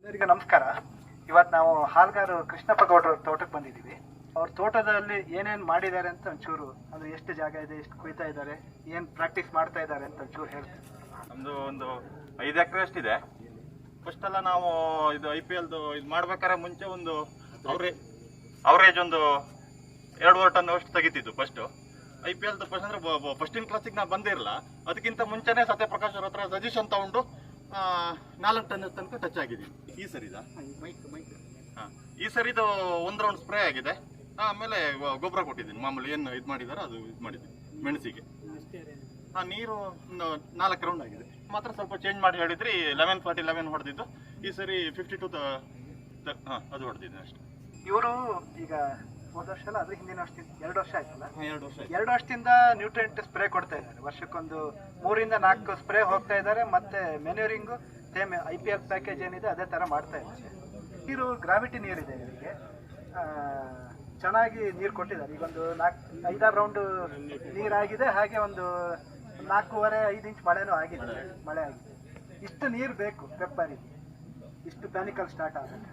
ಎಲ್ಲರಿಗೂ ನಮಸ್ಕಾರ. ಇವತ್ತು ನಾವು ಹಾಲ್ಗಾರು ಕೃಷ್ಣಪ್ಪ ಗೌಡ್ರ ತೋಟಕ್ಕೆ ಬಂದಿದ್ದೀವಿ. ಅವ್ರ ತೋಟದಲ್ಲಿ ಏನೇನು ಮಾಡಿದ್ದಾರೆ ಅಂತ ಒಂಚೂರು, ಅಂದರೆ ಎಷ್ಟು ಜಾಗ ಇದೆ, ಎಷ್ಟು ಕುಯ್ತಾ ಇದ್ದಾರೆ, ಏನು ಪ್ರಾಕ್ಟೀಸ್ ಮಾಡ್ತಾ ಇದ್ದಾರೆ ಅಂತ ಒಂಚೂರು ಹೇಳ್ತೀನಿ. ನಮ್ಮದು ಒಂದು 5 ಎಕರೆ ಅಷ್ಟಿದೆ. ಫಸ್ಟ್ ಎಲ್ಲ ನಾವು ಇದು IPLದು ಇದು ಮಾಡ್ಬೇಕಾದ್ರೆ ಮುಂಚೆ ಒಂದು ಅವರೇಜ್ ಒಂದು 2.5 ಟನ್ ಅಷ್ಟು ತೆಗಿತಿದ್ದು ಫಸ್ಟು. IPLದು ಫಸ್ಟ್ ಅಂದರೆ ಫಸ್ಟಿನ ಕ್ಲಾಸಿಗೆ ನಾವು ಬಂದಿರಲ್ಲ. ಅದಕ್ಕಿಂತ ಮುಂಚೆನೇ ಸತ್ಯಪ್ರಕಾಶ್ ಅವ್ರ ಹತ್ರ ಸಜೆಷನ್ ತಗೊಂಡು 4 ಟನ್ ತನಕ ಟಚ್ ಆಗಿದ್ದೀವಿ. ಈ ಸರಿದ ಹಾಂ, ಈ ಸರಿದು 1 ರೌಂಡ್ ಸ್ಪ್ರೇ ಆಗಿದೆ. ಆಮೇಲೆ ಗೊಬ್ಬರ ಕೊಟ್ಟಿದ್ದೀನಿ, ಮಾಮೂಲಿ ಏನು ಇದು ಮಾಡಿದ್ದಾರೆ ಅದು ಇದು ಮಾಡಿದ್ದೀನಿ ಮೆಣಸಿಗೆ. ನೀರು 4 ರೌಂಡ್ ಆಗಿದೆ. ಮಾತ್ರ ಸ್ವಲ್ಪ ಚೇಂಜ್ ಮಾಡಿ ಹೇಳಿದ್ರಿ. 11-40-11 ಹೊಡೆದಿದ್ದು. ಈ ಸರಿ 52 ಅದು ಹೊಡೆದಿದ್ದೀನಿ ಅಷ್ಟೇ. ಇವರು ಈಗ ಹೋದ ವರ್ಷ ಅಲ್ಲ, ಅದ್ರ ಹಿಂದಿನ ವರ್ಷದಿಂದ 2 ವರ್ಷ ಆಯ್ತಲ್ಲ, 2 ವರ್ಷ 2 ವರ್ಷದಿಂದ ನ್ಯೂಟ್ರಿಯೆಂಟ್ ಸ್ಪ್ರೇ ಕೊಡ್ತಾ ಇದ್ದಾರೆ. ವರ್ಷಕ್ಕೊಂದು 3-4 ಸ್ಪ್ರೇ ಹೋಗ್ತಾ ಇದ್ದಾರೆ. ಮತ್ತೆ ಮೆನ್ಯೂರಿಂಗು ಸೇಮ್ IPL ಪ್ಯಾಕೇಜ್ ಏನಿದೆ ಅದೇ ಥರ ಮಾಡ್ತಾ ಇದ್ದಾರೆ. ನೀರು ಗ್ರಾವಿಟಿ ನೀರಿದೆ ಇವರಿಗೆ, ಚೆನ್ನಾಗಿ ನೀರು ಕೊಟ್ಟಿದ್ದಾರೆ. ಈಗೊಂದು 4-5 ರೌಂಡ್ ನೀರಾಗಿದೆ. ಹಾಗೆ ಒಂದು 4.5 ಇಂಚ್ ಮಳೆನೂ ಆಗಿದೆ. ಮಳೆ ಆಗಿದೆ. ಇಷ್ಟು ನೀರು ಬೇಕು ಪೆಪ್ಪರಿಗೆ, ಇಷ್ಟು ಪ್ಯಾನಿಕಲ್ ಸ್ಟಾರ್ಟ್ ಆಗುತ್ತೆ.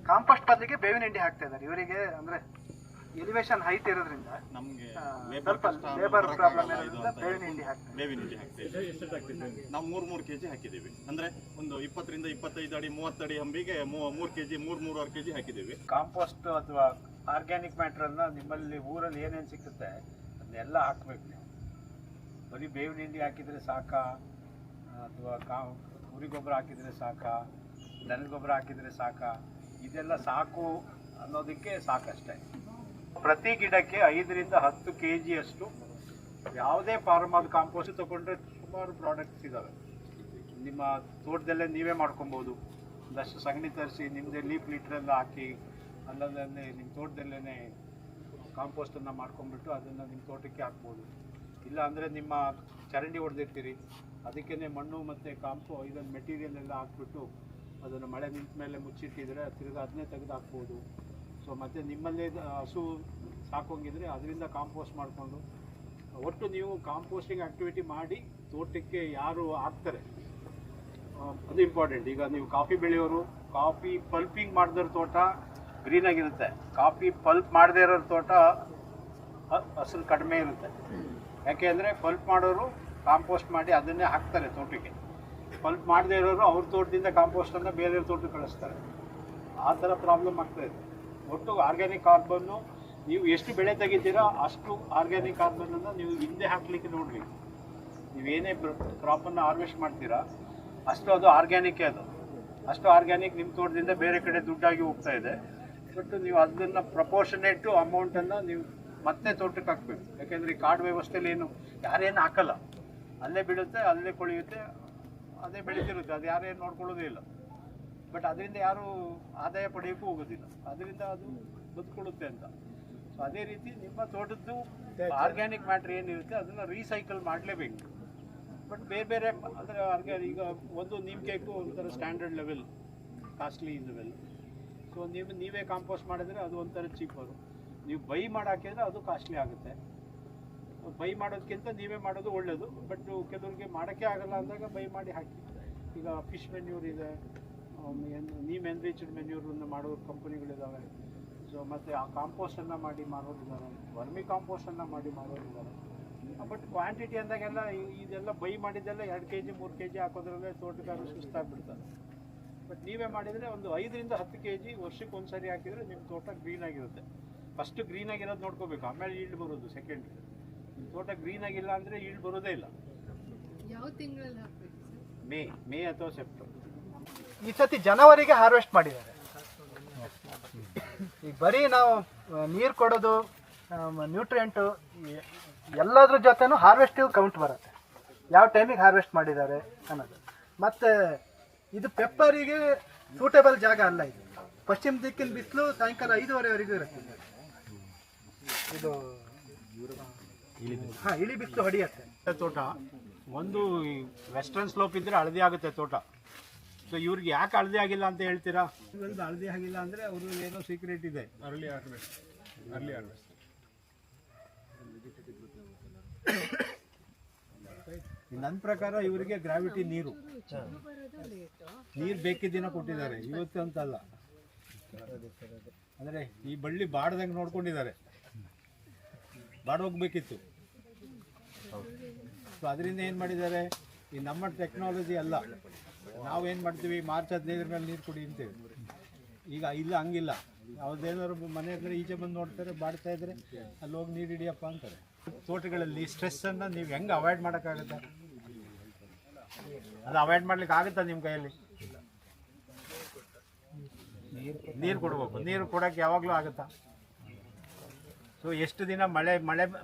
ಕಾಂಪೋಸ್ಟ್ ಬದಲಿಗೆ ಬೇವಿನ ಹಿಂಡಿ ಹಾಕ್ತಾ ಇದ್ದಾರೆ ಇವರಿಗೆ. ಅಂದ್ರೆ ಎಲಿವೇಶನ್ ಹೈಟ್ ಇರೋದ್ರಿಂದ ನಮಗೆ ಸ್ವಲ್ಪ ಲೇಬರ್ ಪ್ರಾಬ್ಲಮ್ ಇರೋದ್ರಿಂದ ಬೇವಿನ ಹಿಂಡಿ ಹಾಕ್ತಾರೆ. ಬೇವಿನ ಹಿಂಡಿ ಹಾಕ್ತೀವಿ. ನಾವು 3 kg ಹಾಕಿದ್ದೀವಿ. ಅಂದ್ರೆ ಒಂದು 20-25 ಅಡಿ 30 ಅಡಿ ಹಂಬಿಗೆ 3 kg 3-3.5 kg ಹಾಕಿದ್ದೀವಿ. ಕಾಂಪೋಸ್ಟ್ ಅಥವಾ ಆರ್ಗ್ಯಾನಿಕ್ ಮ್ಯಾಟ್ರನ್ನ ನಿಮ್ಮಲ್ಲಿ ಊರಲ್ಲಿ ಏನೇನು ಸಿಗುತ್ತೆ ಅದನ್ನೆಲ್ಲ ಹಾಕಬೇಕು. ನೀವು ಬರೀ ಬೇವಿನ ಹಿಂಡಿ ಹಾಕಿದರೆ ಸಾಕಾ, ಅಥವಾ ಕುರಿ ಗೊಬ್ಬರ ಹಾಕಿದರೆ ಸಾಕಾ, ದನದ ಗೊಬ್ಬರ ಹಾಕಿದರೆ ಸಾಕಾ? ಇದೆಲ್ಲ ಸಾಕು ಅನ್ನೋದಕ್ಕೆ ಸಾಕಷ್ಟೇ. ಪ್ರತಿ ಗಿಡಕ್ಕೆ 5-10 kg ಅಷ್ಟು ಯಾವುದೇ ಫಾರ್ಮಲ್ ಕಾಂಪೋಸ್ಟ್ ತಗೊಂಡ್ರೆ ಸುಮಾರು ಪ್ರಾಡಕ್ಟ್ಸ್ ಇದ್ದಾವೆ. ನಿಮ್ಮ ತೋಟದಲ್ಲೇ ನೀವೇ ಮಾಡ್ಕೊಬೋದು. ಒಂದಷ್ಟು ಸಗಣಿ ತರಿಸಿ ನಿಮ್ಮದೇ ಲೀಫ್ ಲೀಟ್ರೆಲ್ಲ ಹಾಕಿ, ಅಲ್ಲದೇ ನಿಮ್ಮ ತೋಟದಲ್ಲೇ ಕಾಂಪೋಸ್ಟನ್ನು ಮಾಡ್ಕೊಂಡ್ಬಿಟ್ಟು ಅದನ್ನು ನಿಮ್ಮ ತೋಟಕ್ಕೆ ಹಾಕ್ಬೋದು. ಇಲ್ಲ ಅಂದರೆ ನಿಮ್ಮ ಚರಂಡಿ ಹೊಡೆದಿರ್ತೀರಿ, ಅದಕ್ಕೇ ಮಣ್ಣು ಮತ್ತು ಇದನ್ನು ಮೆಟೀರಿಯಲ್ ಎಲ್ಲ ಹಾಕ್ಬಿಟ್ಟು ಅದನ್ನು ಮಳೆ ನಿಂತ ಮೇಲೆ ಮುಚ್ಚಿಟ್ಟಿದ್ರೆ ತಿರ್ಗಿ ಅದನ್ನೇ ತೆಗೆದು ಹಾಕ್ಬೋದು. ಸೊ ಮತ್ತು ನಿಮ್ಮಲ್ಲೇ ಹಸು ಸಾಕೋಂಗಿದ್ರೆ ಅದರಿಂದ ಕಾಂಪೋಸ್ಟ್ ಮಾಡಿಕೊಂಡು ಒಟ್ಟು ನೀವು ಕಾಂಪೋಸ್ಟಿಂಗ್ ಆ್ಯಕ್ಟಿವಿಟಿ ಮಾಡಿ ತೋಟಕ್ಕೆ ಯಾರು ಹಾಕ್ತಾರೆ ಅದು ಇಂಪಾರ್ಟೆಂಟ್. ಈಗ ನೀವು ಕಾಫಿ ಬೆಳೆಯೋರು, ಕಾಫಿ ಪಲ್ಪಿಂಗ್ ಮಾಡಿದವ್ರ ತೋಟ ಗ್ರೀನಾಗಿರುತ್ತೆ, ಕಾಫಿ ಪಲ್ಪ್ ಮಾಡದೇ ಇರೋರ ತೋಟ ಹಸಿರು ಕಡಿಮೆ ಇರುತ್ತೆ. ಯಾಕೆ ಅಂದರೆ ಪಲ್ಪ್ ಮಾಡೋರು ಕಾಂಪೋಸ್ಟ್ ಮಾಡಿ ಅದನ್ನೇ ಹಾಕ್ತಾರೆ ತೋಟಕ್ಕೆ. ಪಲ್ಪ್ ಮಾಡದೇ ಇರೋರು ಅವ್ರ ತೋಟದಿಂದ ಕಾಂಪೋಸ್ಟನ್ನು ಬೇರೆ ತೋಟಕ್ಕೆ ಕಳಿಸ್ತಾರೆ. ಆ ಥರ ಪ್ರಾಬ್ಲಮ್ ಆಗ್ತಾಯಿದೆ. ಒಟ್ಟು ಆರ್ಗ್ಯಾನಿಕ್ ಕಾರ್ಬನ್ನು ನೀವು ಎಷ್ಟು ಬೆಳೆ ತೆಗಿತೀರೋ ಅಷ್ಟು ಆರ್ಗ್ಯಾನಿಕ್ ಕಾರ್ಬನನ್ನು ನೀವು ಹಿಂದೆ ಹಾಕಲಿಕ್ಕೆ ನೋಡಿರಿ. ನೀವೇನೇ ಕ್ರಾಪನ್ನು ಹಾರ್ವೆಸ್ಟ್ ಮಾಡ್ತೀರಾ ಅಷ್ಟು ಅದು ಆರ್ಗ್ಯಾನಿಕ್ಕೇ. ಅಷ್ಟು ಆರ್ಗ್ಯಾನಿಕ್ ನಿಮ್ಮ ತೋಟದಿಂದ ಬೇರೆ ಕಡೆ ದುಡ್ಡಾಗಿ ಹೋಗ್ತಾ ಇದೆ. ಬಟ್ ನೀವು ಅದನ್ನು ಪ್ರಪೋರ್ಷನೇಟು ಅಮೌಂಟನ್ನು ನೀವು ಮತ್ತೆ ತೋಟಕ್ಕೆ ಹಾಕಬೇಕು. ಯಾಕೆಂದರೆ ಈ ಕಾರ್ಡ್ ವ್ಯವಸ್ಥೆಯಲ್ಲಿ ಯಾರೇನು ಹಾಕಲ್ಲ, ಅಲ್ಲೇ ಬೀಳುತ್ತೆ, ಅಲ್ಲೇ ಕೊಳೆಯುತ್ತೆ, ಅದೇ ಬೆಳೀತಿರುತ್ತೆ. ಅದು ಯಾರೇನು ನೋಡ್ಕೊಳ್ಳೋದೇ ಇಲ್ಲ. ಬಟ್ ಅದರಿಂದ ಯಾರೂ ಆದಾಯ ಪಡೆಯೋಕ್ಕೂ ಹೋಗೋದಿಲ್ಲ, ಅದರಿಂದ ಅದು ಬದುಕೊಳ್ಳುತ್ತೆ ಅಂತ. ಸೊ ಅದೇ ರೀತಿ ನಿಮ್ಮ ತೋಟದ್ದು ಆರ್ಗ್ಯಾನಿಕ್ ಮ್ಯಾಟ್ರ್ ಏನಿರುತ್ತೆ ಅದನ್ನು ರೀಸೈಕಲ್ ಮಾಡಲೇಬೇಕು. ಬಟ್ ಬೇರೆ ಅಂದರೆ ಈಗ ಒಂದು ನೀಮ್ ಕೇಕು ಒಂಥರ standard level, costly level. So ನೀವೇ ಕಾಂಪೋಸ್ಟ್ ಮಾಡಿದರೆ ಅದು ಒಂಥರ ಚೀಪರು. ನೀವು ಬೈ ಮಾಡಿ ಹಾಕಿದರೆ ಅದು ಕಾಸ್ಟ್ಲಿ ಆಗುತ್ತೆ. ಬೈ ಮಾಡೋದಕ್ಕಿಂತ ನೀವೇ ಮಾಡೋದು ಒಳ್ಳೆಯದು. ಬಟ್ ಕೆಲವ್ರಿಗೆ ಮಾಡೋಕ್ಕೆ ಆಗಲ್ಲ ಅಂದಾಗ ಬೈ ಮಾಡಿ ಹಾಕಿ. ಈಗ ಫಿಶ್ ಮೆನ್ಯೂರ್ ಇದೆ, ನೀಮ್ ಎನ್ರಿಚ್ಡ್ ಮೆನ್ಯೂರನ್ನು ಮಾಡೋ ಕಂಪನಿಗಳಿದ್ದಾವೆ. ಸೊ ಮತ್ತು ಆ ಕಾಂಪೋಸ್ಟನ್ನು ಮಾಡಿ ಮಾರೋರಿದ್ದಾರೆ, ವರ್ಮಿ ಕಾಂಪೋಸ್ಟನ್ನು ಮಾಡಿ ಮಾರೋರಿದ್ದಾರೆ. ಬಟ್ ಕ್ವಾಂಟಿಟಿ ಅಂದಾಗೆಲ್ಲ ಇದೆಲ್ಲ ಬೈ ಮಾಡಿದ್ದೆಲ್ಲ 2 kg 3 kg ಹಾಕೋದ್ರಲ್ಲೇ ತೋಟಗಾರರು ಸುಸ್ತಾಗ್ಬಿಡ್ತಾರೆ. ಬಟ್ ನೀವೇ ಮಾಡಿದರೆ ಒಂದು 5-10 kg ವರ್ಷಕ್ಕೆ ಒಂದು ಸರಿ ಹಾಕಿದರೆ ನಿಮ್ಮ ತೋಟ ಗ್ರೀನಾಗಿರುತ್ತೆ. ಫಸ್ಟ್ ಗ್ರೀನಾಗಿರೋದು ನೋಡ್ಕೋಬೇಕು, ಆಮೇಲೆ ಈಲ್ಡ್ ಬರೋದು ಸೆಕೆಂಡ್ರಿ. ನಿಮ್ಮ ತೋಟ ಗ್ರೀನಾಗಿಲ್ಲ ಅಂದರೆ ಈಲ್ಡ್ ಬರೋದೇ ಇಲ್ಲ. ಯಾವ ತಿಂಗಳಲ್ಲಿ ಹಾಕಬೇಕು? ಮೇ ಅಥವಾ ಸೆಪ್ಟೆಂಬರ್. ಈ ಸತಿ ಜನವರಿಗೆ ಹಾರ್ವೆಸ್ಟ್ ಮಾಡಿದ್ದಾರೆ. ಈಗ ಬರೀ ನಾವು ನೀರು ಕೊಡೋದು, ನ್ಯೂಟ್ರಿಯೆಂಟು ಎಲ್ಲದ್ರ ಜೊತೆನೂ ಹಾರ್ವೆಸ್ಟಿವ್ ಕೌಂಟ್ ಬರುತ್ತೆ, ಯಾವ ಟೈಮಿಗೆ ಹಾರ್ವೆಸ್ಟ್ ಮಾಡಿದ್ದಾರೆ ಅನ್ನೋದು. ಮತ್ತು ಇದು ಪೆಪ್ಪರಿಗೆ ಸೂಟೇಬಲ್ ಜಾಗ ಅಲ್ಲ. ಇದು ಪಶ್ಚಿಮ ದಿಕ್ಕಿನ ಬಿಸಿಲು ಸಾಯಂಕಾಲ 5:30ವರೆಗೂ ಇರುತ್ತೆ. ಇದು ಇಳಿ ಬಿಸಿಲು ಹೊಡೆಯುತ್ತೆ ತೋಟ. ಒಂದು ವೆಸ್ಟರ್ನ್ ಸ್ಲೋಪ್ ಇದ್ದರೆ ಹಳದಿ ಆಗುತ್ತೆ ತೋಟ. ಸೊ ಇವ್ರಿಗೆ ಯಾಕೆ ಹಳದಿ ಆಗಿಲ್ಲ ಅಂತ ಹೇಳ್ತೀರಾ? ಇವ್ರದ್ದು ಹಳದಿ ಆಗಿಲ್ಲ ಅಂದರೆ ಅವರು ಏನೋ ಸೀಕ್ರೆಟ್ ಇದೆ. ಅರ್ಲಿ ಹಾರ್ವೆಸ್ಟ್ ನನ್ನ ಪ್ರಕಾರ ಇವರಿಗೆ ಗ್ರಾವಿಟಿ ನೀರು ನೀರು ಬೇಕಿದ್ದ ದಿನ ಕೊಟ್ಟಿದ್ದಾರೆ, ಇವತ್ತು ಅಂತಲ್ಲ. ಅಂದರೆ ಈ ಬಳ್ಳಿ ಬಾಡ್ದಂಗೆ ನೋಡ್ಕೊಂಡಿದ್ದಾರೆ, ಬಾಡೋಗ್ಬೇಕಿತ್ತು. ಸೊ ಅದರಿಂದ ಏನು ಮಾಡಿದ್ದಾರೆ, ಈ ನಮ್ಮ ಟೆಕ್ನಾಲಜಿ ಅಲ್ಲ, ನಾವೇನು ಮಾಡ್ತೀವಿ ಮಾರ್ಚ್ 15 ಮೇಲೆ ನೀರು ಕುಡಿ ಅಂತೀವಿ. ಈಗ ಇಲ್ಲ, ಹಂಗಿಲ್ಲ. ಅವ್ರದ್ದೇನಾದ್ರು ಮನೆ ಹತ್ರ ಈಚೆ ಬಂದು ನೋಡ್ತಾರೆ, ಬಾಡ್ತಾ ಇದ್ರೆ ಅಲ್ಲಿ ಹೋಗಿ ನೀರು ಹಿಡಿಯಪ್ಪ ಅಂತಾರೆ. ತೋಟಗಳಲ್ಲಿ ಸ್ಟ್ರೆಸ್ಸನ್ನು ನೀವು ಹೆಂಗೆ ಅವಾಯ್ಡ್ ಮಾಡೋಕ್ಕಾಗುತ್ತೆ? ಅದು ಅವಾಯ್ಡ್ ಮಾಡ್ಲಿಕ್ಕೆ ಆಗುತ್ತಾ ನಿಮ್ಮ ಕೈಯಲ್ಲಿ? ನೀರು ಕೊಡ್ಬೇಕು. ನೀರು ಕೊಡೋಕ್ಕೆ ಯಾವಾಗಲೂ ಆಗುತ್ತಾ? ಸೊ ಎಷ್ಟು ದಿನ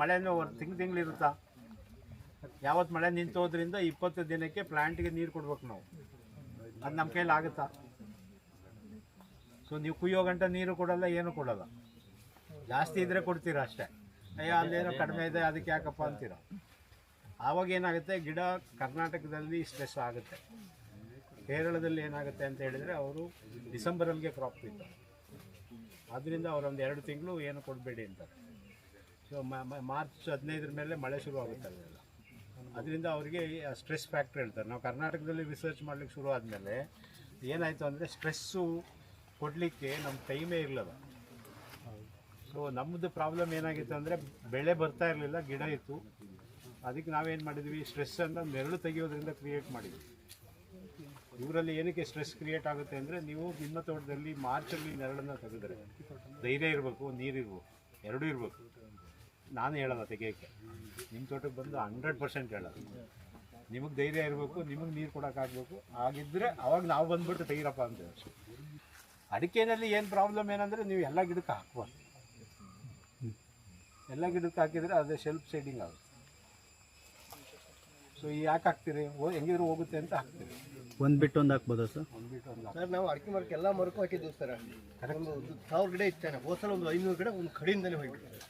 ಮಳೆನೂ ತಿಂಗಳು ಇರುತ್ತಾ? ಯಾವತ್ತು ಮಳೆ ನಿಂತೋದ್ರಿಂದ 20 ದಿನಕ್ಕೆ ಪ್ಲ್ಯಾಂಟ್ಗೆ ನೀರು ಕೊಡ್ಬೇಕು ನಾವು. ಅದು ನಮ್ಮ ಕೈಯಲ್ಲಿ ಆಗುತ್ತಾ? ಸೊ ನೀವು ಕುಯ್ಯೋ ಗಂಟ ನೀರು ಕೊಡಲ್ಲ, ಏನು ಕೊಡಲ್ಲ. ಜಾಸ್ತಿ ಇದ್ದರೆ ಕೊಡ್ತೀರಾ ಅಷ್ಟೇ. ಅಯ್ಯೋ ಅಲ್ಲೇನೋ ಕಡಿಮೆ ಇದೆ ಅದಕ್ಕೆ ಯಾಕಪ್ಪ ಅಂತೀರ. ಆವಾಗ ಏನಾಗುತ್ತೆ, ಗಿಡ ಕರ್ನಾಟಕದಲ್ಲಿ ಸ್ಟ್ರೆಸ್ ಆಗುತ್ತೆ. ಕೇರಳದಲ್ಲಿ ಏನಾಗುತ್ತೆ ಅಂತ ಹೇಳಿದರೆ ಅವರು ಡಿಸೆಂಬರಲ್ಲಿಗೆ ಕ್ರಾಪ್ ಇತ್ತು, ಆದ್ದರಿಂದ ಅವರೊಂದು 2 ತಿಂಗಳು ಏನು ಕೊಡಬೇಡಿ ಅಂತಾರೆ. ಸೊ ಮಾರ್ಚ್ 15 ಮೇಲೆ ಮಳೆ ಶುರು ಆಗುತ್ತೆ ಅಲ್ಲೆಲ್ಲ. ಅದರಿಂದ ಅವರಿಗೆ ಸ್ಟ್ರೆಸ್ ಫ್ಯಾಕ್ಟ್ರಿ ಹೇಳ್ತಾರೆ. ನಾವು ಕರ್ನಾಟಕದಲ್ಲಿ ರಿಸರ್ಚ್ ಮಾಡಲಿಕ್ಕೆ ಶುರು ಆದಮೇಲೆ ಏನಾಯಿತು ಅಂದರೆ ಸ್ಟ್ರೆಸ್ಸು ಕೊಡಲಿಕ್ಕೆ ನಮ್ಮ ಟೈಮೇ ಇರಲಿಲ್ಲ. ಸೊ ನಮ್ಮದು ಪ್ರಾಬ್ಲಮ್ ಏನಾಗಿತ್ತು ಅಂದರೆ ಬೆಳೆ ಬರ್ತಾ ಇರಲಿಲ್ಲ, ಗಿಡ ಇತ್ತು. ಅದಕ್ಕೆ ನಾವೇನು ಮಾಡಿದ್ವಿ, ಸ್ಟ್ರೆಸ್ಸನ್ನು ನೆರಳು ತೆಗೆಯೋದ್ರಿಂದ ಕ್ರಿಯೇಟ್ ಮಾಡಿದ್ವಿ. ಇವರಲ್ಲಿ ಏನಕ್ಕೆ ಸ್ಟ್ರೆಸ್ ಕ್ರಿಯೇಟ್ ಆಗುತ್ತೆ ಅಂದರೆ, ನೀವು ನಿಮ್ಮ ತೋಟದಲ್ಲಿ ಮಾರ್ಚಲ್ಲಿ ನೆರಳನ್ನು ತೆಗೆದ್ರೆ ಧೈರ್ಯ ಇರಬೇಕು, ನೀರಿರ್ಬೇಕು, ಎರಡೂ ಇರಬೇಕು. ನಾನು ಹೇಳೋಲ್ಲ ತೆಗೆಯೋಕ್ಕೆ, ನಿಮ್ಮ ತೋಟಕ್ಕೆ ಬಂದು 100% ಹೇಳೋದು. ನಿಮಗೆ ಧೈರ್ಯ ಇರಬೇಕು, ನಿಮಗೆ ನೀರು ಕೊಡೋಕ್ಕಾಗಬೇಕು. ಆಗಿದ್ದರೆ ಅವಾಗ ನಾವು ಬಂದುಬಿಟ್ಟು ತೆಗೀರಪ್ಪ ಅಂತೇವೆ ಅಷ್ಟೇ. ಅಡಿಕೆನಲ್ಲಿ ಏನು ಪ್ರಾಬ್ಲಮ್ ಏನಂದರೆ, ನೀವು ಎಲ್ಲ ಗಿಡಕ್ಕೆ ಹಾಕಬಾರ್ದು. ಎಲ್ಲ ಗಿಡಕ್ಕೆ ಹಾಕಿದರೆ ಅದೇ ಸೆಲ್ಫ್ ಶೇಡಿಂಗ್ ಆಗುತ್ತೆ. ಸೊ ಯಾಕೆ ಹಾಕ್ತೀರಿ? ಹೆಂಗಿದ್ರು ಹೋಗುತ್ತೆ ಅಂತ ಹಾಕ್ತೀರಿ. ಒಂದು ಬಿಟ್ಟು ಒಂದು ಹಾಕ್ಬೋದಾ ಸರ್? ಒಂದು ಬಿಟ್ಟು ಒಂದು ಸರ್ ನಾವು ಅಡಿಕೆ ಮರಕ್ಕೆ ಎಲ್ಲ ಮರಕ್ಕೂ ಹಾಕಿದ್ದೀವಿ ಸರ್. ಒಂದು 1000 ಗಿಡ ಇತ್ತೇನೆ, ಹೋದ್ಸಲ ಒಂದು 500 ಗಿಡ ಒಂದು ಕಡೆಯಿಂದಲೇ ಹೋಗಿಬಿಟ್ಟಿದೆ.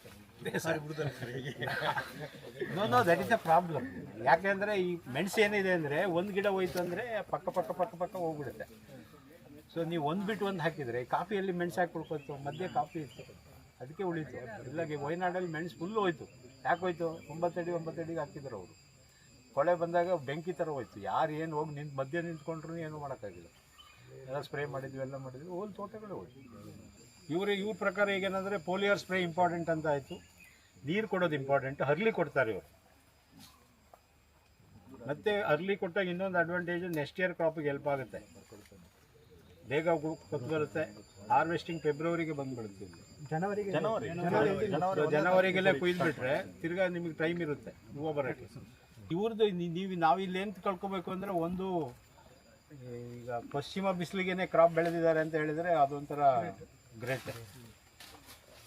No that is a problem. ಯಾಕೆಂದರೆ ಈ ಮೆಣಸು ಏನಿದೆ ಅಂದರೆ, ಒಂದು ಗಿಡ ಹೋಯ್ತು ಅಂದರೆ ಪಕ್ಕ ಹೋಗ್ಬಿಡುತ್ತೆ. ಸೊ ನೀವು ಒಂದು ಬಿಟ್ಟು ಒಂದು ಹಾಕಿದರೆ, ಕಾಫಿಯಲ್ಲಿ ಮೆಣಸು ಹಾಕಿ ಉಳ್ಕೊತು, ಮಧ್ಯೆ ಕಾಫಿ ಇತ್ತು, ಅದಕ್ಕೆ ಉಳೀತು. ಇಲ್ಲಾಗೆ ವಯನಾಡಲ್ಲಿ ಮೆಣಸು ಫುಲ್ಲು ಹೋಯ್ತು. ಯಾಕೆ ಹೋಯ್ತು? 9 ಅಡಿಗೆ ಹಾಕಿದ್ರು ಅವರು. ಕೊಳೆ ಬಂದಾಗ ಬೆಂಕಿ ಥರ ಹೋಯ್ತು. ಯಾರು ಏನು ಹೋಗಿ ಮಧ್ಯೆ ನಿಂತ್ಕೊಂಡ್ರು ಏನೂ ಮಾಡೋಕ್ಕಾಗಿಲ್ಲ. ಎಲ್ಲ ಸ್ಪ್ರೇ ಮಾಡಿದ್ವಿ, ಎಲ್ಲ ಮಾಡಿದ್ವಿ, ಹೋಲ್ ತೋಟಗಳೇ ಹೋಯ್ತು. ಇವ್ರ ಪ್ರಕಾರ ಈಗೇನಂದರೆ ಪೋಲಿಯರ್ ಸ್ಪ್ರೇ ಇಂಪಾರ್ಟೆಂಟ್ ಅಂತ ಆಯಿತು, ನೀರು ಕೊಡೋದು ಇಂಪಾರ್ಟೆಂಟ್. ಅರ್ಲಿ ಕೊಡ್ತಾರೆ ಇವರು. ಮತ್ತು ಅರ್ಲಿ ಕೊಟ್ಟಾಗ ಇನ್ನೊಂದು ಅಡ್ವಾಂಟೇಜು, ನೆಕ್ಸ್ಟ್ ಇಯರ್ ಕ್ರಾಪಿಗೆ ಹೆಲ್ಪ್ ಆಗುತ್ತೆ. ಬೇಗ ಕೊತ್ತು ಬರುತ್ತೆ. ಹಾರ್ವೆಸ್ಟಿಂಗ್ ಫೆಬ್ರವರಿಗೆ ಬಂದುಬಿಡುತ್ತೆ. ಜನವರಿಗೆಲ್ಲ ಕುಯ್ದುಬಿಟ್ರೆ ತಿರ್ಗಾ ನಿಮಗೆ ಟೈಮ್ ಇರುತ್ತೆ ಹೂವು ಬರೋಕ್ಕೆ. ಇವ್ರದ್ದು ನಾವಿಲ್ಲಿ ಏನು ಕಳ್ಕೊಬೇಕು ಅಂದರೆ, ಒಂದು ಈಗ ಪಶ್ಚಿಮ ಬಿಸಿಲಿಗೆ ಕ್ರಾಪ್ ಬೆಳೆದಿದ್ದಾರೆ ಅಂತ ಹೇಳಿದರೆ ಅದೊಂಥರ ಗ್ರೇಟ್.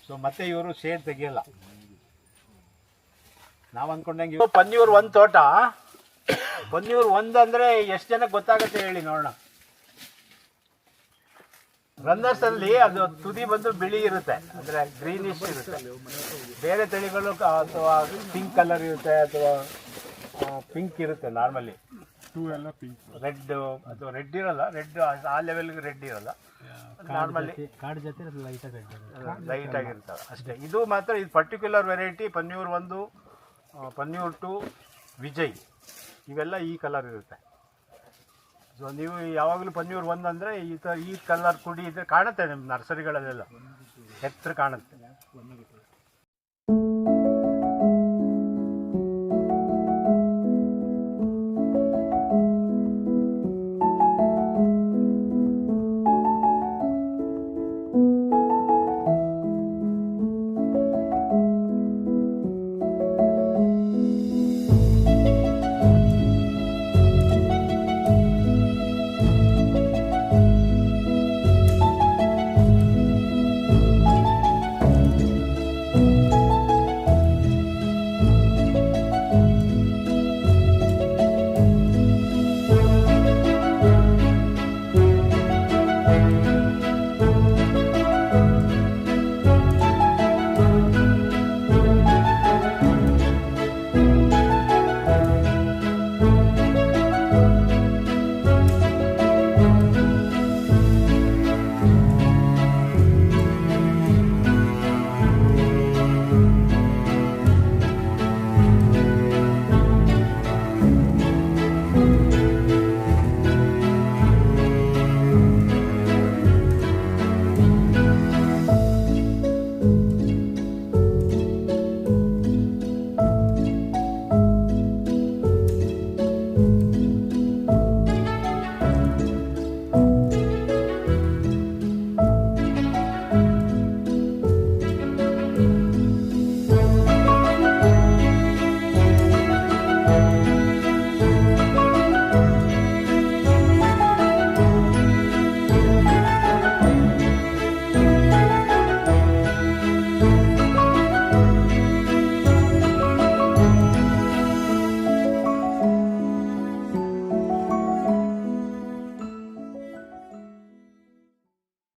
ಸೊ ಮತ್ತೆ ಇವರು ಶೇಡ್ ತೆಗಿಯಲ್ಲ. ನಾವು ಅಂದ್ಕೊಂಡಂಗೆ ಪನ್ನೀರ್ ಒಂದು ತೋಟ, ಪನ್ನೀರ್ ಒಂದು ಅಂದರೆ ಎಷ್ಟು ಜನಕ್ಕೆ ಗೊತ್ತಾಗುತ್ತೆ ಹೇಳಿ ನೋಡೋಣ. ರನ್ನರ್ಸ್ ಅಲ್ಲಿ ಅದು ತುದಿ ಬಂದು ಬಿಳಿ ಇರುತ್ತೆ, ಅಂದರೆ ಗ್ರೀನಿಶ್ ಇರುತ್ತೆ. ಬೇರೆ ತಳಿಗಳು ಅಥವಾ ಪಿಂಕ್ ಕಲರ್ ಇರುತ್ತೆ, ಅಥವಾ ಪಿಂಕ್ ಇರುತ್ತೆ ನಾರ್ಮಲಿ. ರೆಡ್ ಅಥವಾ ರೆಡ್ ಇರಲ್ಲ, ರೆಡ್ ಆ ಲೆವೆಲ್ಗೆ ರೆಡ್ ಇರಲ್ಲ. ನಾರ್ಮಲಿ ಕಾಡು ಜೊತೆ ಲೈಟ್ ಆಗಿರ್ತವೆ ಅಷ್ಟೇ. ಇದು ಮಾತ್ರ, ಇದು ಪರ್ಟಿಕ್ಯುಲರ್ ವೆರೈಟಿ ಪನ್ನೀರ್ 1, ಪನ್ನೀರ್ 2, ವಿಜಯ್, ಇವೆಲ್ಲ ಈ ಕಲರ್ ಇರುತ್ತೆ. ಸೊ ನೀವು ಯಾವಾಗಲೂ ಪನ್ನೀರ್ 1 ಅಂದರೆ ಈ ಕಲರ್ ಕುಡಿ ಇದ್ರೆ ಕಾಣುತ್ತೆ ನಿಮ್ಮ ನರ್ಸರಿಗಳಲ್ಲೆಲ್ಲ, ಎತ್ತರ ಕಾಣುತ್ತೆ.